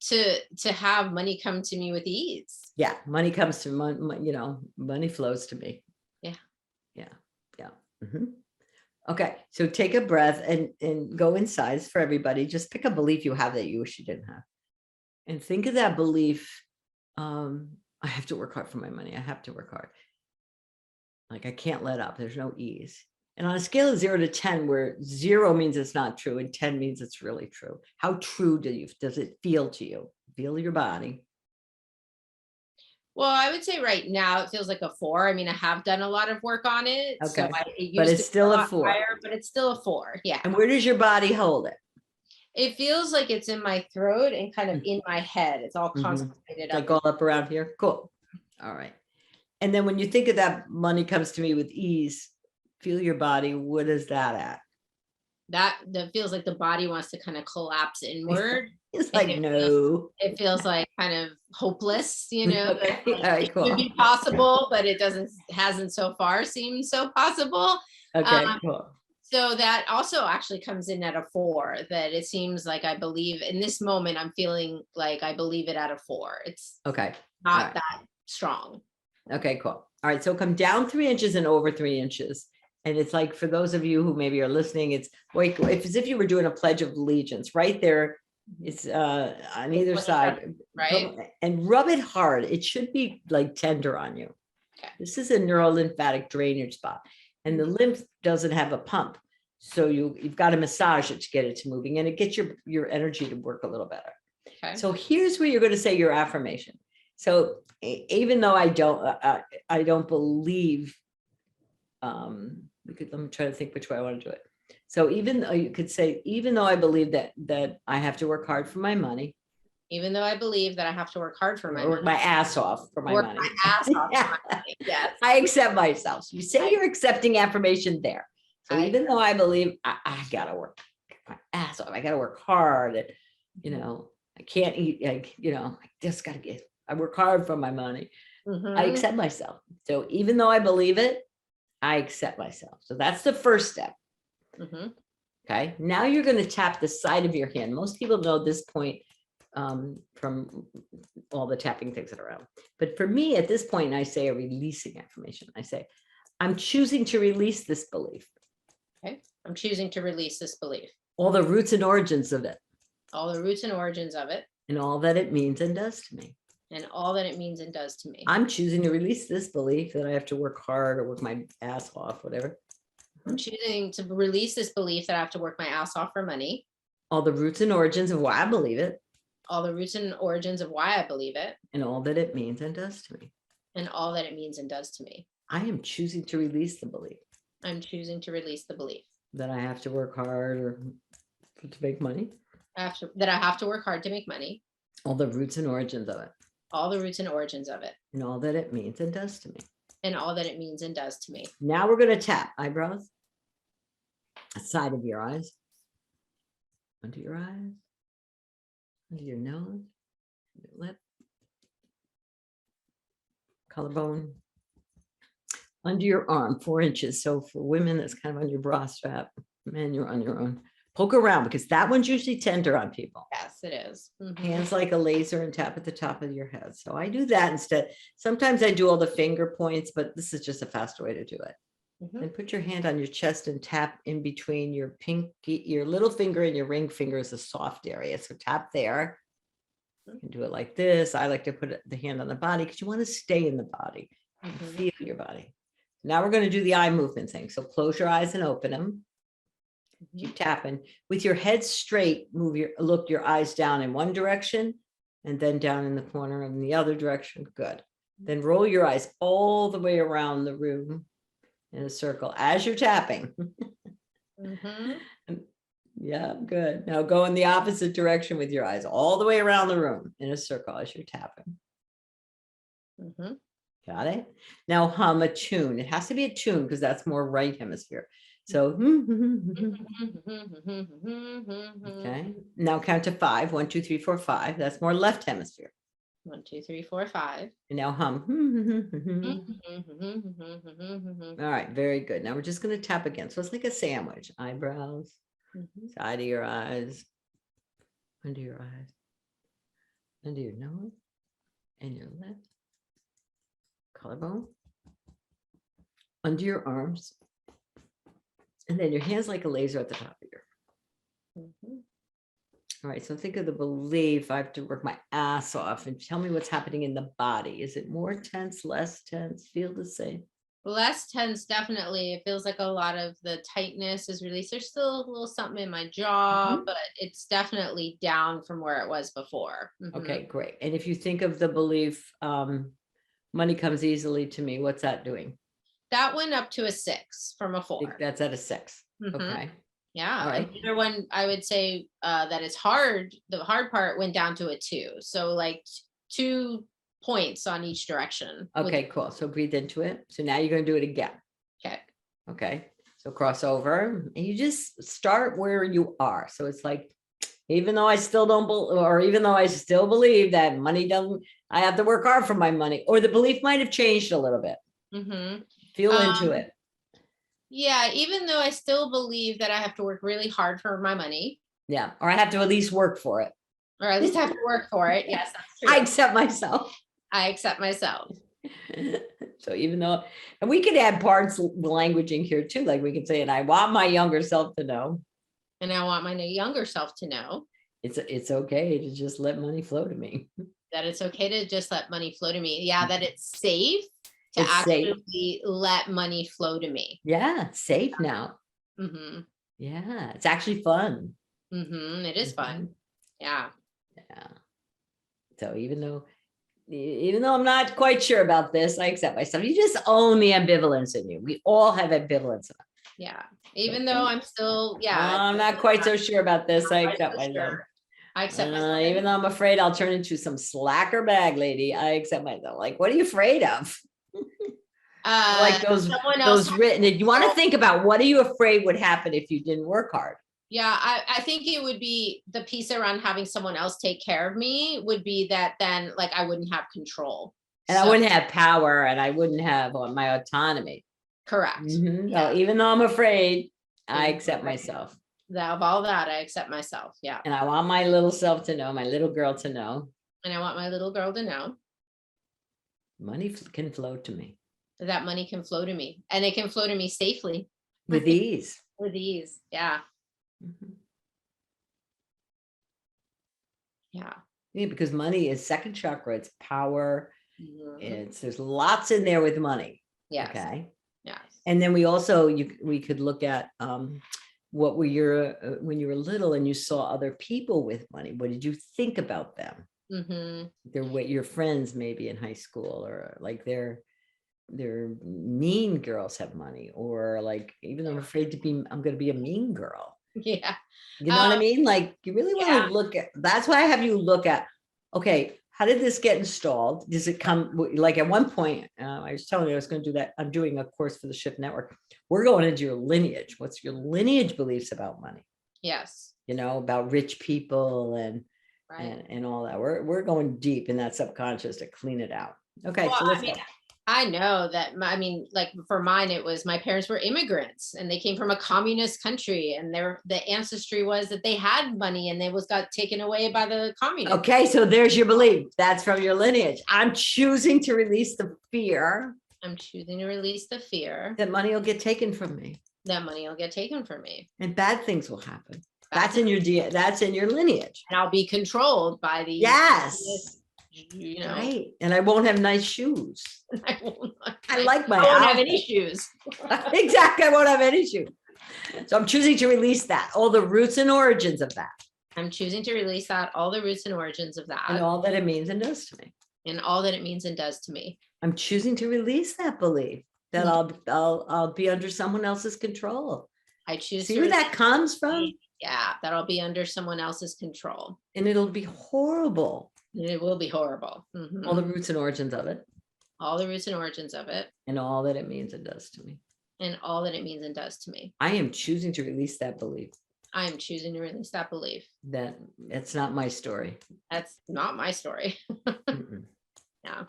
To have money come to me with ease. Yeah. Money comes to money flows to me. Yeah. Okay. So take a breath and go inside for everybody. Just pick a belief you have that you wish you didn't have. And think of that belief. I have to work hard for my money. I have to work hard. Like I can't let up. There's no ease. And on a scale of 0 to 10, where 0 means it's not true and 10 means it's really true. How true does it feel to you? Feel your body. Well, I would say right now it feels like a 4. I mean, I have done a lot of work on it. Okay. So but it's still a 4. Higher, but it's still a 4. Yeah. And where does your body hold it? It feels like it's in my throat and kind of in my head. It's all concentrated. Like all up around here. Cool. All right. And then when you think of that money comes to me with ease, feel your body. What is that at? That feels like the body wants to kind of collapse inward. It's like, no. It feels like kind of hopeless, you know. Okay. All right, cool. It could be possible, but it hasn't so far seemed so possible. Okay, cool. So that also actually comes in at a 4, that it seems like I believe in this moment, I'm feeling like I believe it at a 4. It's okay. Not that strong. Okay, cool. All right. So come down 3 inches and over 3 inches. And it's like, for those of you who maybe are listening, it's like, it's as if you were doing a pledge of allegiance right there. It's on either side, right? And rub it hard. It should be like tender on you. Okay. This is a neurolymphatic drainage spot, and the lymph doesn't have a pump. So you've got to massage it to get it to moving, and it gets your energy to work a little better. Okay. So here's where you're going to say your affirmation. So even though I don't believe, let me try to think which way I want to do it. So even though you could say, even though I believe that I have to work hard for my money. Even though I believe that I have to work hard for my money. Work my ass off for my money. My ass off for my money. Yes. I accept myself. So you say you're accepting affirmation there. So even though I believe I gotta work my ass off, I gotta work hard, and I can't eat, I just gotta I work hard for my money. I accept myself. So even though I believe it, I accept myself. So that's the first step. Okay. Now you're going to tap the side of your hand. Most people know this point from all the tapping things that are around. But for me, at this point, I say a releasing affirmation. I say, I'm choosing to release this belief. Okay. I'm choosing to release this belief. All the roots and origins of it. All the roots and origins of it. And all that it means and does to me. And all that it means and does to me. I'm choosing to release this belief that I have to work hard or work my ass off, whatever. I'm choosing to release this belief that I have to work my ass off for money. All the roots and origins of why I believe it. All the roots and origins of why I believe it. And all that it means and does to me. And all that it means and does to me. I am choosing to release the belief. I'm choosing to release the belief. That I have to work hard or to make money. That I have to work hard to make money. All the roots and origins of it. All the roots and origins of it. And all that it means and does to me. And all that it means and does to me. Now we're going to tap eyebrows, side of your eyes, under your eyes, under your nose, your lip, collarbone, under your arm, 4 inches. So for women, that's kind of on your bra strap. Men, you're on your own. Poke around because that one's usually tender on people. Yes, it is. Hands like a laser and tap at the top of your head. So I do that instead. Sometimes I do all the finger points, but this is just a faster way to do it. And put your hand on your chest and tap in between your pinky, your little finger and your ring finger is a soft area. So tap there. You can do it like this. I like to put the hand on the body because you want to stay in the body. Feel your body. Now we're going to do the eye movement thing. So close your eyes and open them. Keep tapping with your head straight. Look your eyes down in one direction and then down in the corner in the other direction. Good. Then roll your eyes all the way around the room in a circle as you're tapping. Yeah, good. Now go in the opposite direction with your eyes all the way around the room in a circle as you're tapping. Got it? Now hum a tune. It has to be a tune because that's more right hemisphere. So, okay. Now count to 5. 1, 2, 3, 4, 5. That's more left hemisphere. 1, 2, 3, 4, 5. And now hum. All right, very good. Now we're just going to tap again. So it's like a sandwich. Eyebrows, side of your eyes, under your eyes, under your nose, and your lip, collarbone, under your arms. And then your hands like a laser at the top of your. All right, so think of the belief I have to work my ass off and tell me what's happening in the body. Is it more tense, less tense? Feel the same? Less tense, definitely. It feels like a lot of the tightness is released. There's still a little something in my jaw, but it's definitely down from where it was before. Okay, great. And if you think of the belief, money comes easily to me, what's that doing? That went up to a 6 from a 4. That's at a 6. Okay. Yeah. All right. And the other one, I would say that it's hard. The hard part went down to a 2. So like 2 points on each direction. Okay, cool. So breathe into it. So now you're going to do it again. Okay. Okay. So cross over and you just start where you are. So it's like, even though I still don't, or even though I still believe that money doesn't, I have to work hard for my money, or the belief might have changed a little bit. Feel into it. Yeah, even though I still believe that I have to work really hard for my money. Yeah, or I have to at least work for it. Or at least I have to work for it. Yes, that's true. I accept myself. I accept myself. So even though, and we could add parts languaging here too, like we could say, and I want my younger self to know. And I want my younger self to know. It's okay to just let money flow to me. That it's okay to just let money flow to me. Yeah, that it's safe to It's actually let money flow to me. Yeah, safe now. Yeah, it's actually fun. It is fun. Yeah. Yeah. So even though I'm not quite sure about this, I accept myself. You just own the ambivalence in you. We all have ambivalence. Yeah. Even though I'm still, I'm not quite so sure about this. I accept myself. I accept myself. Even though I'm afraid I'll turn into some slacker bag lady, I accept myself. Like, what are you afraid of? Like those written. You want to think about what are you afraid would happen if you didn't work hard? Yeah, I think it would be the piece around having someone else take care of me would be that then like I wouldn't have control. And I wouldn't have power and I wouldn't have my autonomy. Correct. So even though I'm afraid, I accept myself. Of all that, I accept myself. Yeah. And I want my little self to know, my little girl to know. And I want my little girl to know. Money can flow to me. That money can flow to me. And it can flow to me safely. With ease. With ease. Yeah. Yeah. Yeah, because money is second chakra. It's power. There's lots in there with money. Yes. Okay. Yes. And then we also, we could look at what were your, when you were little and you saw other people with money, what did you think about them? They're what your friends maybe in high school, or like they're mean girls have money, or like, even though I'm afraid I'm going to be a mean girl. Yeah. You know what I mean? Like you really want to look at, that's why I have you look at okay, how did this get installed? Does it come, like at one point, I was telling you I was going to do that. I'm doing a course for the Shift Network. We're going into your lineage. What's your lineage beliefs about money? Yes. You know, about rich people and Right. and all that. We're going deep in that subconscious to clean it out. Okay, Well, so let's I mean, go. I know that, I mean, like for mine, it was my parents were immigrants and they came from a communist country, and the ancestry was that they had money and they got taken away by the communists. Okay, so there's your belief. That's from your lineage. I'm choosing to release the fear I'm choosing to release the fear that money will get taken from me that money will get taken from me. and bad things will happen. Bad That's in your that's in your lineage. And I'll be controlled by these. Yes. You know, Right. And I won't have nice shoes. I like my I won't have outfit. any shoes. Exactly. I won't have any shoes. So I'm choosing to release that, all the roots and origins of that, I'm choosing to release that, all the roots and origins of that, and all that it means and does to me. and all that it means and does to me. I'm choosing to release that belief that I'll be under someone else's control. I choose See to where that comes from? Yeah, that'll be under someone else's control. And it'll be horrible. It will be horrible. Mhm. All the roots and origins of it, All the roots and origins of it, and all that it means and does to me. and all that it means and does to me. I am choosing to release that belief I am choosing to release that belief. that it's not my story. That's not my story. Mm-mm. Yeah.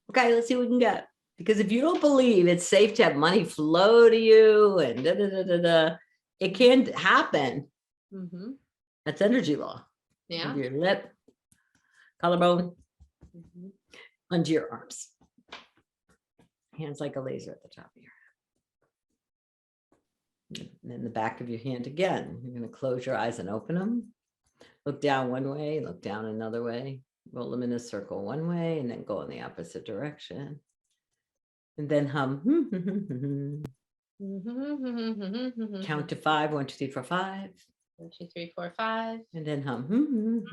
Okay, let's see what we can get. Because if you don't believe it's safe to have money flow to you and da, da, da, da, da, it can't happen. Mm-hmm. That's energy law. Yeah. Under your lip, collarbone, Mm-hmm. under your arms. Hands like a laser at the top of your head. And then the back of your hand again. You're going to close your eyes and open them. Look down one way, look down another way. Roll them in a circle one way and then go in the opposite direction. And then hum. Count to 5. 1, 2, 3, 4, 5. 1, 2, 3, 4, 5. And then hum.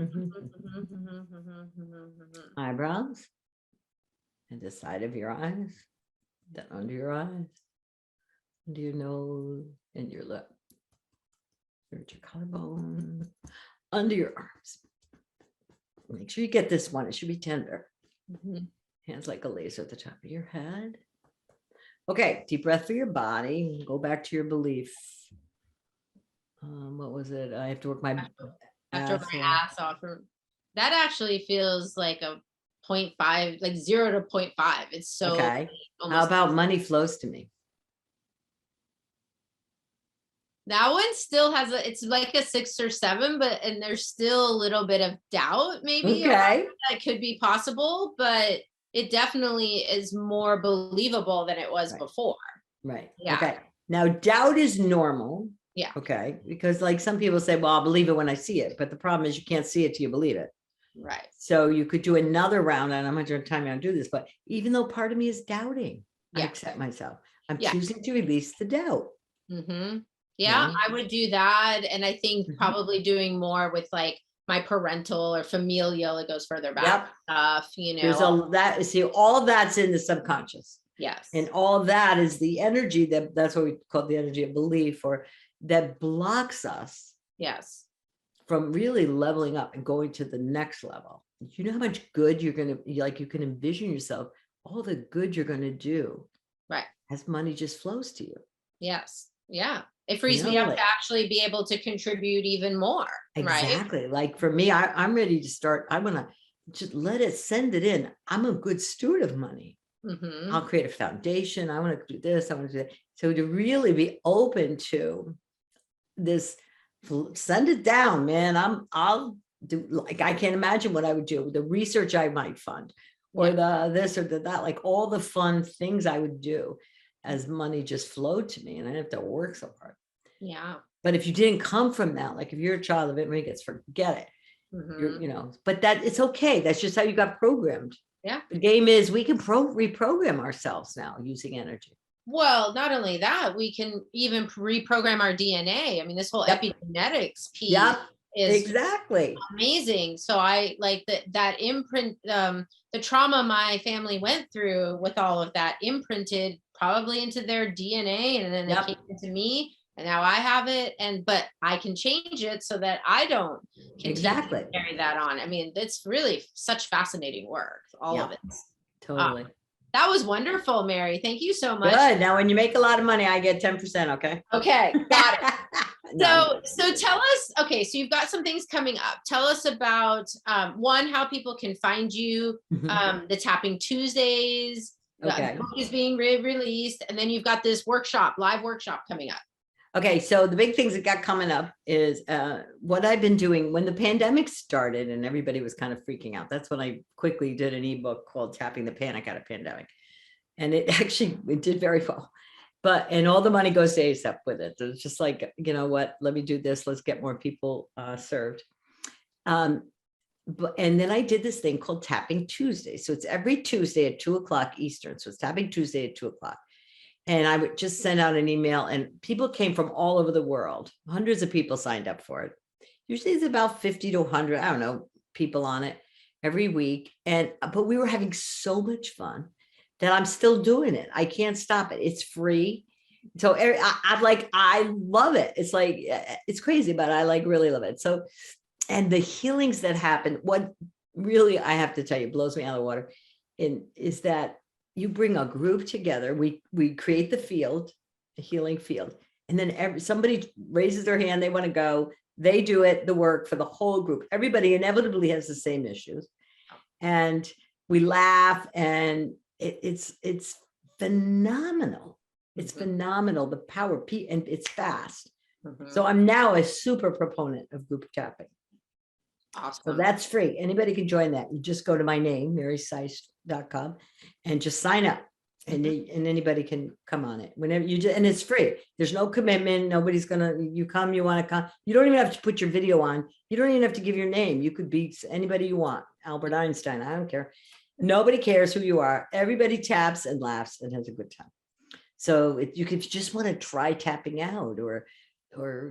Eyebrows. And the side of your eyes. Then under your eyes. Under your nose and your lip. Your collarbone. Under your arms. Make sure you get this one. It should be tender. Mm-hmm. Hands like a laser at the top of your head. Okay, deep breath for your body. Go back to your belief. What was it? I have to work my After my ass off. That actually feels like a 0.5, like 0 to 0.5. It's so okay. How about money flows to me? That one still has it's like a 6 or 7, and there's still a little bit of doubt maybe Okay. that could be possible, but it definitely is more believable than it was before. Right. Yeah. Okay. Now doubt is normal. Yeah. Okay. Because like some people say, well, I'll believe it when I see it. But the problem is you can't see it till you believe it. Right. So you could do another round, and I'm not going to time to do this, but even though part of me is doubting, I accept myself. I'm choosing to release the doubt. Mm-hmm. Yeah, I would do that. And I think probably doing more with like my parental or familial, it goes further back stuff, you know. There's all of that's in the subconscious. Yes. And all that is the energy that's what we call the energy of belief, or that blocks us. Yes. From really leveling up and going to the next level. You know how much good you're going to, like, you can envision yourself, all the good you're going to do. Right. As money just flows to you. Yes. Yeah. It frees me up to actually be able to contribute even more. Exactly. Right? Like for me, I'm ready to start. I want to just let it, send it in. I'm a good steward of money. Mm-hmm. I'll create a foundation. I want to do this. I want to do that. So to really be open to this, send it down, man. I'll do, like, I can't imagine what I would do. The research I might fund, or the this or the that, like all the fun things I would do as money just flowed to me and I didn't have to work so hard. Yeah. But if you didn't come from that, like if you're a child of immigrants, forget it. You're, you know, but that it's okay. That's just how you got programmed. Yeah. The game is we can reprogram ourselves now using energy. Well, not only that, we can even reprogram our DNA. I mean, this whole epigenetics piece is exactly amazing. So I like that imprint, the trauma my family went through with all of that imprinted probably into their DNA, and then it came into me. and now I have it, but I can change it so that I don't continue Exactly. to carry that on. I mean, it's really such fascinating work, all of Yeah, it. totally. That was wonderful, Mary. Thank you so much. Good. Now, when you make a lot of money, I get 10%. Okay. Okay, got it. No, So tell us, okay, so you've got some things coming up. Tell us about one, how people can find you, the Tapping Tuesdays, the okay. book is being released, and then you've got this workshop, live workshop coming up. Okay, so the big things that got coming up is what I've been doing when the pandemic started and everybody was kind of freaking out. That's when I quickly did an ebook called Tapping the Panic Out of Pandemic. And it did very well. And all the money goes to ASAP with it. It's just like, you know what, let me do this. Let's get more people served. And then I did this thing called Tapping Tuesday. So it's every Tuesday at 2:00 Eastern. So it's Tapping Tuesday at 2:00. And I would just send out an email, and people came from all over the world. Hundreds of people signed up for it. Usually it's about 50 to 100, I don't know, people on it every week. But we were having so much fun that I'm still doing it. I can't stop it. It's free. So I love it. It's like, it's crazy, but I really love it. So, and the healings that happen, what really, I have to tell you, blows me out of the water is that you bring a group together. We create the field, a healing field. And then somebody raises their hand, they want to go, they do it, the work for the whole group. Everybody inevitably has the same issues. And we laugh, and it's phenomenal. It's phenomenal, the power, and it's fast. So I'm now a super proponent of group tapping. Awesome. So that's free. Anybody can join that. You just go to my name, marysise.com, and just sign up. And anybody can come on it whenever and it's free. There's no commitment. Nobody's you come, you want to come. You don't even have to put your video on. You don't even have to give your name. You could be anybody you want. Albert Einstein. I don't care. Nobody cares who you are. Everybody taps and laughs and has a good time. So if you could just want to try tapping out or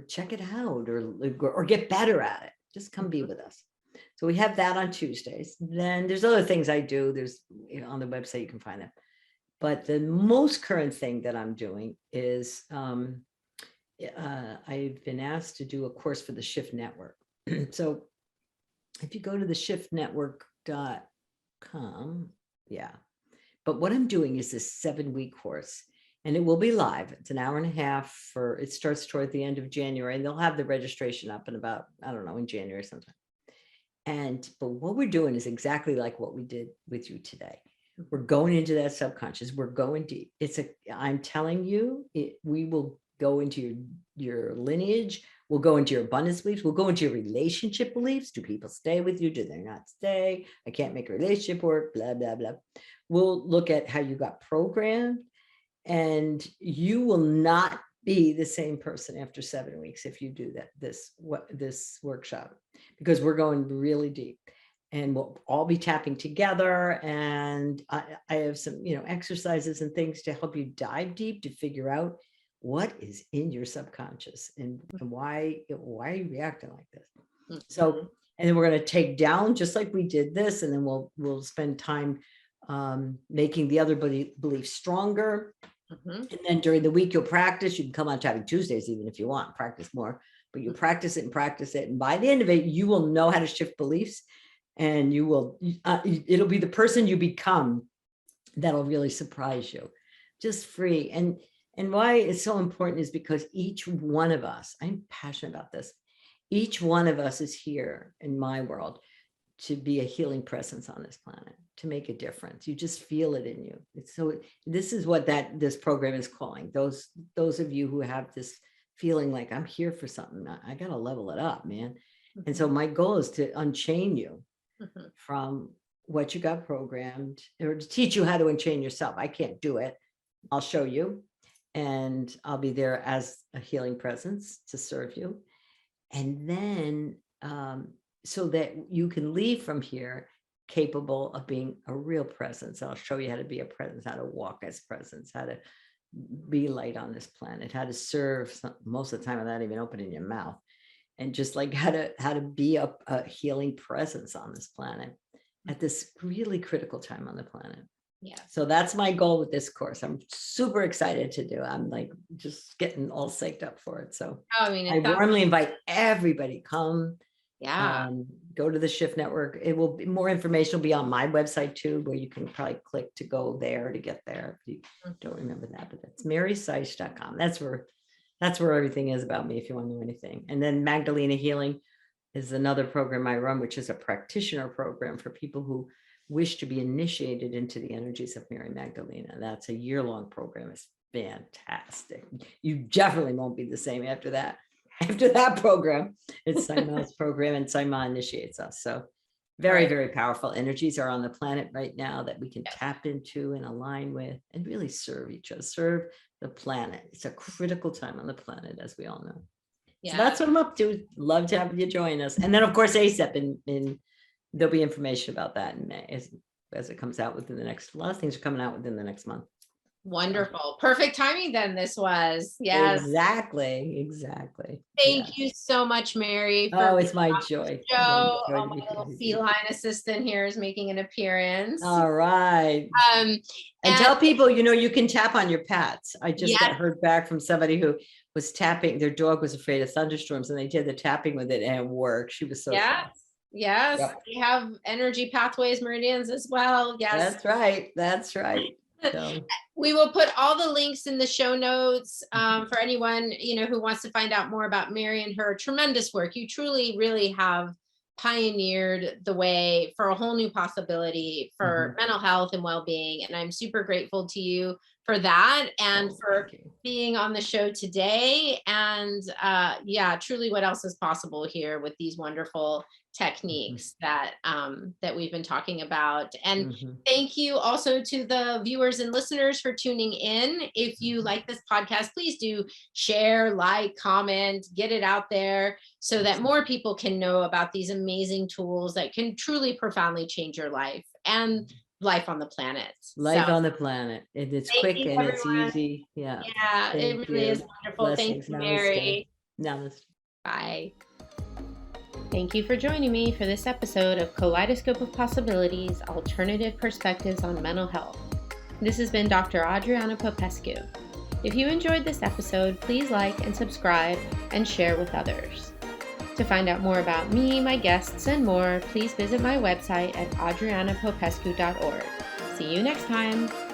check it out or get better at it, just come be with us. So we have that on Tuesdays. Then there's other things I do. There's, on the website, you can find them. But the most current thing that I'm doing is I've been asked to do a course for the Shift Network. So if you go to the shiftnetwork.com, yeah. But what I'm doing is this 7-week course, and it will be live. It's an hour and a half it starts toward the end of January, and they'll have the registration up in about, I don't know, in January sometime. But what we're doing is exactly like what we did with you today. We're going into that subconscious. We're going deep. I'm telling you, we will go into your lineage. We'll go into your abundance beliefs. We'll go into your relationship beliefs. Do people stay with you? Do they not stay? I can't make a relationship work, blah, blah, blah. We'll look at how you got programmed, and you will not be the same person after 7 weeks if you do this workshop, because we're going really deep. And we'll all be tapping together. And I have some, exercises and things to help you dive deep to figure out what is in your subconscious and why are you reacting like this. So, and then we're going to take down, just like we did this, and then we'll spend time making the other beliefs stronger. And then during the week, you'll practice. You can come on Tapping Tuesdays, even if you want, practice more, but you practice it and practice it. And by the end of it, you will know how to shift beliefs. And you will, it'll be the person you become that'll really surprise you, just free. And why it's so important is because each one of us, I'm passionate about this. Each one of us is here in my world to be a healing presence on this planet, to make a difference. You just feel it in you. This is what this program is calling. Those of you who have this feeling like, I'm here for something, I got to level it up, man. And so my goal is to unchain you from what you got programmed, or to teach you how to unchain yourself. I can't do it. I'll show you, and I'll be there as a healing presence to serve you. And then so that you can leave from here capable of being a real presence. I'll show you how to be a presence, how to walk as presence, how to be light on this planet, how to serve most of the time without even opening your mouth. And just like how to be a healing presence on this planet at this really critical time on the planet. Yeah. So that's my goal with this course. I'm super excited to do. I'm like just getting all psyched up for it. So I mean, I warmly invite everybody, come. yeah. Go to the Shift Network. It will be more information will be on my website too, where you can probably click to go there to get there. If you don't remember that, but it's marysise.com. That's where everything is about me if you want to know anything. And then Magdalena Healing is another program I run, which is a practitioner program for people who wish to be initiated into the energies of Mary Magdalena. That's a year-long program. It's fantastic. You definitely won't be the same after that. After that program, it's Saima's program, and Saima initiates us. So very, very powerful energies are on the planet right now that we can tap into and align with and really serve each other, serve the planet. It's a critical time on the planet, as we all know. Yeah. So that's what I'm up to. Love to have you join us. And then, of course, ACEP, and there'll be information about that in May as it comes out within the next, a lot of things are coming out within the next month. Wonderful. Perfect timing then this was. Yes. Exactly. Thank you so much, Mary. It's my joy. Joe, my little feline assistant here is making an appearance. All right. And tell people, you can tap on your pets. I just got heard back from somebody who was tapping. Their dog was afraid of thunderstorms, and they did the tapping with it, and it worked. She was so sad. Yes. Yep. We have energy pathways, meridians as well. Yes. That's right. So. We will put all the links in the show notes for anyone, who wants to find out more about Mary and her tremendous work. You truly, really have pioneered the way for a whole new possibility for mental health and well-being. And I'm super grateful to you for that and for being on the show today. And truly what else is possible here with these wonderful techniques that we've been talking about. And thank you also to the viewers and listeners for tuning in. If you like this podcast, please do share, like, comment, get it out there so that more people can know about these amazing tools that can truly profoundly change your life and life on the planet. On the planet. It's quick and everyone. It's easy. Yeah. Yeah, it really is wonderful. Blessings. Thank you, Mary. Namaste. Bye. Thank you for joining me for this episode of Kaleidoscope of Possibilities, Alternative Perspectives on Mental Health. This has been Dr. Adriana Popescu. If you enjoyed this episode, please like and subscribe and share with others. To find out more about me, my guests, and more, please visit my website at adrianapopescu.org. See you next time.